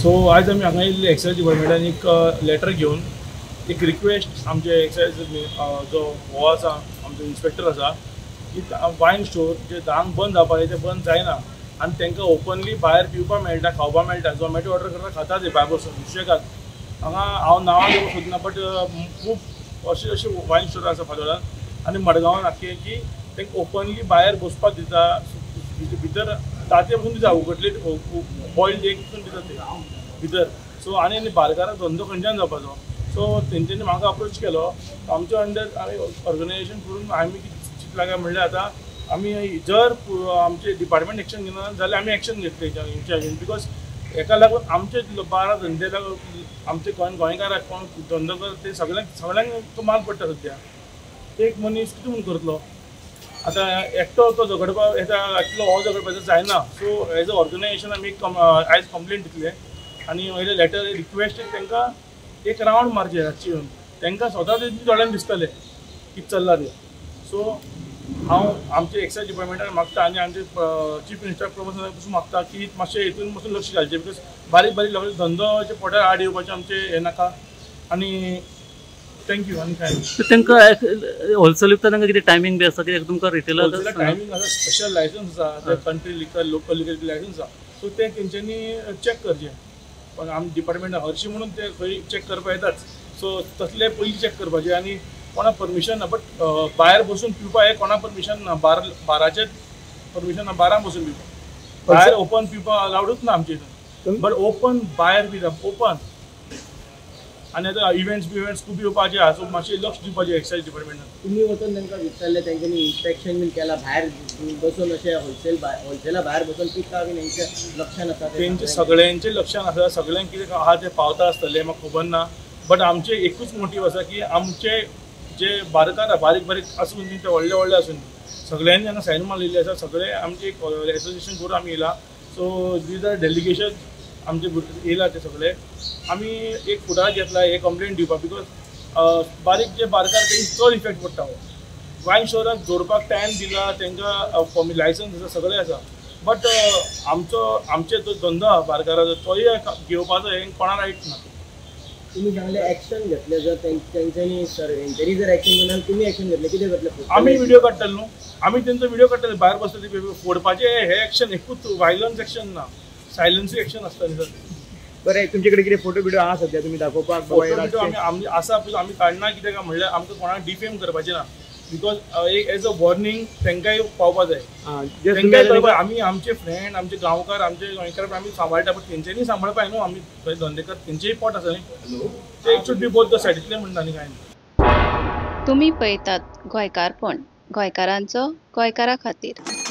so आज आम्ही हांगा येयल्ले एक्सायज डिपार्टमेंटान एक लेटर घेवन एक रिक्वेस्ट आमचे एक्सायज जो हो आसा आमचो इन्स्पेक्टर आसा की वायन स्टोर जे धांक बंद जावपाक ते बंद जायना आनी तांकां ओपनली भायर पिवपाक मेळटा खावपाक मेळटा झोमॅटो ऑर्डर करता खाता ते भायर बसून सुशेगाद हांगा हांव नांवां घेवंक सोदना बट खूब अशे वायन स्टोर आसा फालोरान आनी मडगांवान आख्खे की तांकां ओपनली भायर बसपाक दिता भितर ताते पसून दिता उगडले बॉयल्ड एग पसून दिता ते भितर सो आनी बारकाराक धंदो खंयच्यान जावपाचो सो तेंच्यांनी म्हाका अप्रोच केलो आमच्या अंडर आमी ऑर्गनायजेशन करून आमी चिंतलां काय म्हणल्यार आतां आमी जर आमचे डिपार्टमेंट एक्शन घेना जाल्यार आमी एक्शन घेतले हेंच्या अगेन्स्ट बिकॉज हेका लागून आमचे बारा धंदे आमचे गोंयकाराक कोण धंदो करता ते सगळ्यांक माल पडटा सद्या एक मनीस कितें म्हणून करतलो आतां एकटो तो झगडपाक येता एकलो हो झगडपाचो जायना सो एज अ ऑर्गनायजेशन आमी आयज कंप्लेंट दितले आनी वयले लेटर रिक्वेस्ट तांकां एक रावंड मारचे रातची येवन तांकां स्वता थोड्यांक दिसतलें कितें चल्लां तें सो हांव आमचे एक्सायज डिपार्टमेंटाक मागता आनी आमचे चीफ मिनिस्टर प्रमोशना पसून मागता की मातशें हितून पसून लक्ष घालचें बिकॉज बारीक बारीक धंदोचे पोट्यार आड येवपाचें आमचें हें नाका आनी थँक्यू आनी काय तांकां होलसेल विकता तांकां कितें टायमींग बी आसा कित्याक तुमकां रिटेलर टायमींग आसा स्पेशल लायसन्स आसा कंट्री लिकर लोकल लिकर लायसन्स आसा सो ते तेंच्यांनी चॅक करचें पण आम डिपार्टमेंट हरशीं म्हणून ते खंय चॅक करपाक येताच सो तसले पयलीं चॅक करपाचें आनी कोणाक परमिशन ना बट भायर बसून पिवपाक हें कोणाक परमिशन ना बाराचें परमिशन ना बाराक बसून पिवपाक भायर ओपन पिवपाक अलावडूच ना आमचे हितून बट ओपन भायर पिता ओपन आनी आतां इव्हेंट्स खूब येवपाचे आहा सो मातशें लक्ष दिवपाचें एक्सायज डिपार्टमेंटान तुमी वचून तांकां विचारलें तेंच्यांनी इन्स्पेक्शन बीन केलां भायर बसून अशें होलसेला भायर बसून पिता बीन हेंचें लक्षान आसा तेंचें सगळ्यांचें लक्षान आसा सगळ्यांक कितें आहा तें पावता आसतलें म्हाका खबर ना बट आमचें एकूच मोटीव आसा की आमचे जे बारकार बारीक बारीक आसून ते व्हडले आसून सगळ्यांनी हांगा सायन मारलेली आसा सगळे आमचे एक एसोसिएशन करून आमी येयला सो दीज आर डेलिगेशन आमचे येयला ते सगळे आमी एक फुडार घेतला हे कंप्लेंट दिवपाक बिकॉज बारीक जे बारकार तेंची चड इफेक्ट पडटा हो वायन स्टोराक जोडपाक टायम दिला तांकां लायसन्स आसा सगळें आसा बट आमचे जो धंदो आहा बारकाराचो तोय घेवपाचो हें कोणा रायट ना तुमी सांगले एक्शन घेतले जर तेंच्यांनी हेंच्यांनी जर एक्शन घेना तुमी एक्शन घेतले कितें करतले आमी व्हिडिओ काडटले न्हू आमी तेंचो व्हिडिओ काडटले भायर बसतले फोडपाचें हे एक्शन एकूच वायलन्स एक्शन ना सायलन्सी एक्शन आसतलें सर बरें तुमचे कडेन कितें फोटो बिडिओ आहा सद्या तुमी दाखोवपाक फोटो आमी आसा आमी काडना कित्याक म्हणल्यार आमकां कोणाक डिफेम करपाचें ना बिकॉज एज अ वॉर्निंग तांकांय पावपा जाय तांकांय आमी आमचे फ्रेंड आमचे गांवकार आमचे गोंयकार आमी सांबाळटा बट तेंच्यांनी सांबाळपाक न्हू आमी थंय धंदेकार तेंचेय पोट आसा न्ही ते should be both the said इतलें म्हणटा आनी कांय ना तुम्ही पळयतात गोंयकारपण गोंयकारांचो गोंयकारा खातीर